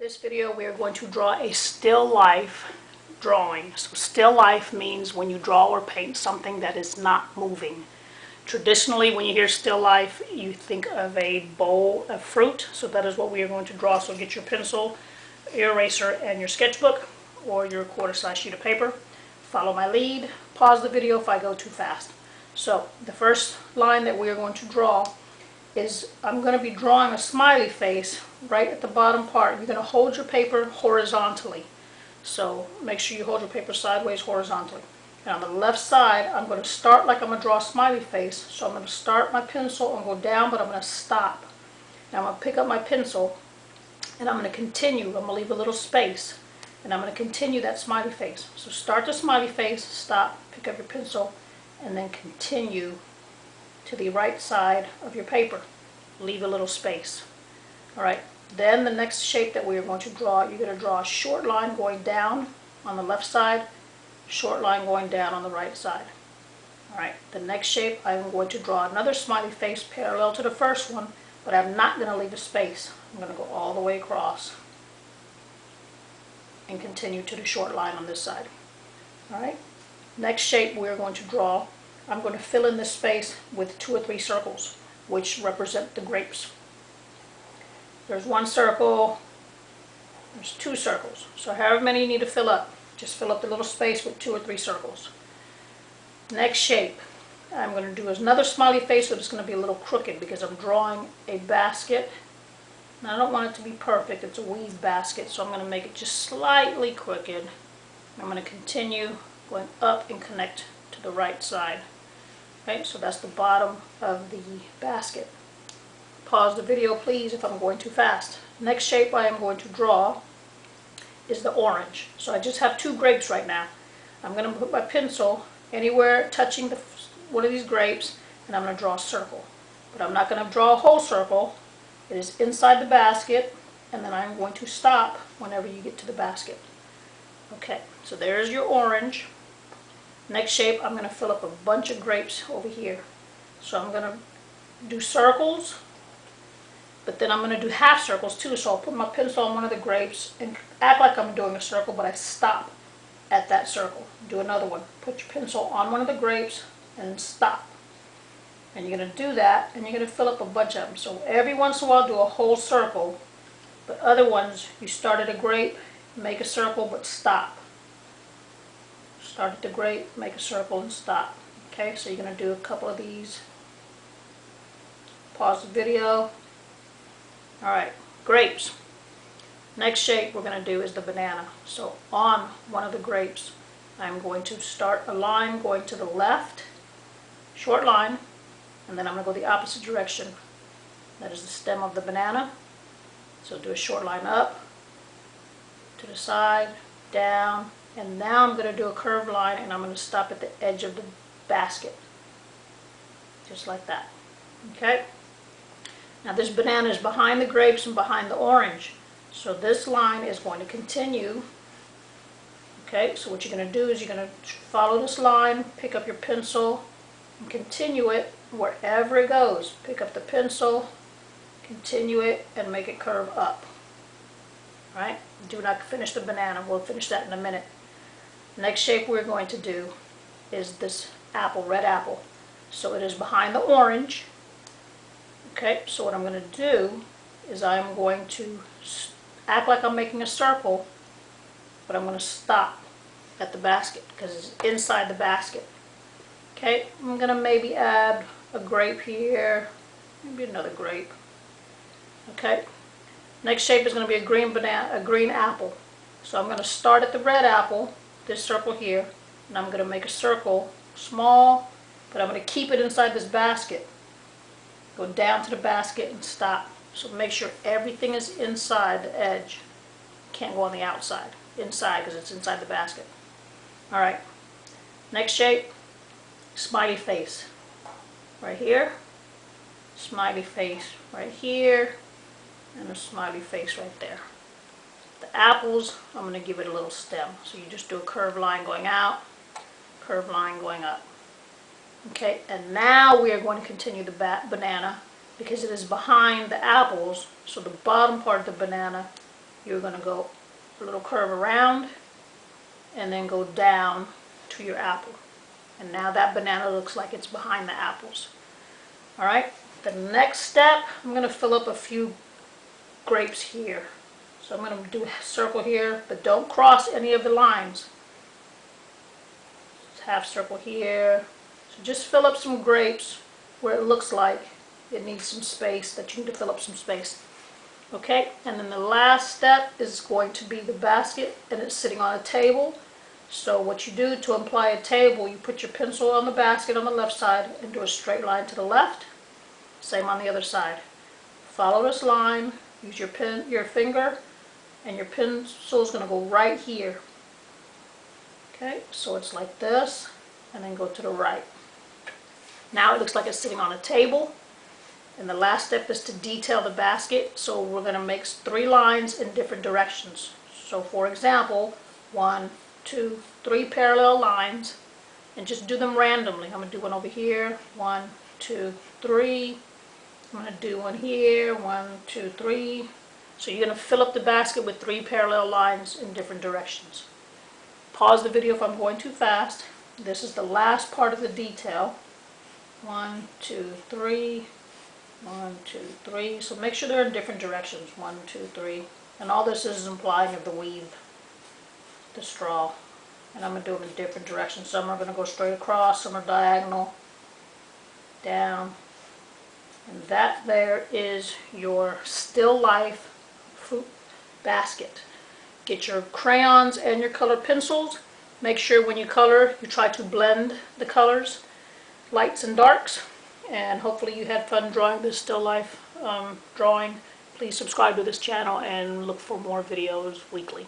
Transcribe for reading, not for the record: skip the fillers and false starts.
this video we are going to draw a still life drawing. So still life means when you draw or paint something that is not moving. Traditionally, when you hear still life, you think of a bowl of fruit. So that is what we are going to draw. So get your pencil, your eraser, and your sketchbook or your quarter-size sheet of paper. Follow my lead. Pause the video if I go too fast. So the first line that we are going to draw is I'm going to be drawing a smiley face right at the bottom part. You're going to hold your paper horizontally. So make sure you hold your paper sideways horizontally. And on the left side, I'm going to start like I'm going to draw a smiley face. So I'm going to start my pencil and go down, but I'm going to stop. Now I'm going to pick up my pencil and I'm going to continue. I'm going to leave a little space and I'm going to continue that smiley face. So start the smiley face, stop, pick up your pencil, and then continue to the right side of your paper. Leave a little space. Alright, then the next shape that we are going to draw, you're going to draw a short line going down on the left side, short line going down on the right side. Alright, the next shape I'm going to draw another smiley face parallel to the first one, but I'm not going to leave a space. I'm going to go all the way across and continue to the short line on this side. Alright, next shape we're going to draw, I'm going to fill in this space with 2 or 3 circles, which represent the grapes. There's 1 circle, there's 2 circles. So however many you need to fill up, just fill up the little space with 2 or 3 circles. Next shape, I'm going to do another smiley face, but it's going to be a little crooked because I'm drawing a basket. Now I don't want it to be perfect, it's a weave basket, so I'm going to make it just slightly crooked. I'm going to continue going up and connect to the right side. Okay, so that's the bottom of the basket. Pause the video please if I'm going too fast. Next shape I am going to draw is the orange. So I just have 2 grapes right now. I'm going to put my pencil anywhere touching one of these grapes and I'm going to draw a circle. But I'm not going to draw a whole circle. It is inside the basket and then I'm going to stop whenever you get to the basket. Okay, so there's your orange. Next shape, I'm going to fill up a bunch of grapes over here. So I'm going to do circles, but then I'm going to do half circles too. So I'll put my pencil on one of the grapes and act like I'm doing a circle, but I stop at that circle. Do another one. Put your pencil on one of the grapes and stop. And you're going to do that, and you're going to fill up a bunch of them. So every once in a while, do a whole circle, but other ones, you start at a grape, make a circle, but stop. Start at the grape, make a circle, and stop. Okay, so you're going to do a couple of these. Pause the video. Alright, grapes. Next shape we're going to do is the banana. So on one of the grapes, I'm going to start a line going to the left, short line, and then I'm going to go the opposite direction. That is the stem of the banana. So do a short line up, to the side, down, and now I'm going to do a curved line and I'm going to stop at the edge of the basket. Just like that. Okay? Now this banana is behind the grapes and behind the orange. So this line is going to continue. Okay, so what you're going to do is you're going to follow this line, pick up your pencil, and continue it wherever it goes. Pick up the pencil, continue it, and make it curve up. Alright? Do not finish the banana. We'll finish that in a minute. Next shape we're going to do is this apple, red apple. So it is behind the orange. Okay, so what I'm going to do is I'm going to act like I'm making a circle, but I'm going to stop at the basket because it's inside the basket. Okay, I'm going to maybe add a grape here, maybe another grape. Okay, next shape is going to be a green banana, a green apple. So I'm going to start at the red apple, this circle here, and I'm going to make a circle, small, but I'm going to keep it inside this basket. Go down to the basket and stop. So make sure everything is inside the edge. Can't go on the outside. Inside because it's inside the basket. Alright. Next shape, smiley face. Right here. Smiley face right here. And a smiley face right there. The apples, I'm going to give it a little stem. So you just do a curved line going out, curved line going up. Okay, and now we are going to continue the banana because it is behind the apples, so the bottom part of the banana you're going to go a little curve around and then go down to your apple. And now that banana looks like it's behind the apples. Alright, the next step, I'm going to fill up a few grapes here. So I'm going to do a circle here, but don't cross any of the lines. Just half circle here. So just fill up some grapes where it looks like it needs some space, that you need to fill up some space. Okay, and then the last step is going to be the basket, and it's sitting on a table. So what you do to imply a table, you put your pencil on the basket on the left side and do a straight line to the left. Same on the other side. Follow this line, use your finger, and your pencil is going to go right here. Okay, so it's like this, and then go to the right. Now it looks like it's sitting on a table. And the last step is to detail the basket. So we're going to make 3 lines in different directions. So for example, 1, 2, 3 parallel lines, and just do them randomly. I'm going to do one over here, 1, 2, 3. I'm going to do one here, 1, 2, 3. So you're going to fill up the basket with 3 parallel lines in different directions. Pause the video if I'm going too fast. This is the last part of the detail. 1, 2, 3. 1, 2, 3. So make sure they're in different directions. 1, 2, 3. And all this is implying of the weave, the straw. And I'm going to do them in different directions. Some are going to go straight across, some are diagonal, down. And that there is your still life fruit basket. Get your crayons and your colored pencils. Make sure when you color, you try to blend the colors, lights and darks. And hopefully you had fun drawing this still life drawing. Please subscribe to this channel and look for more videos weekly.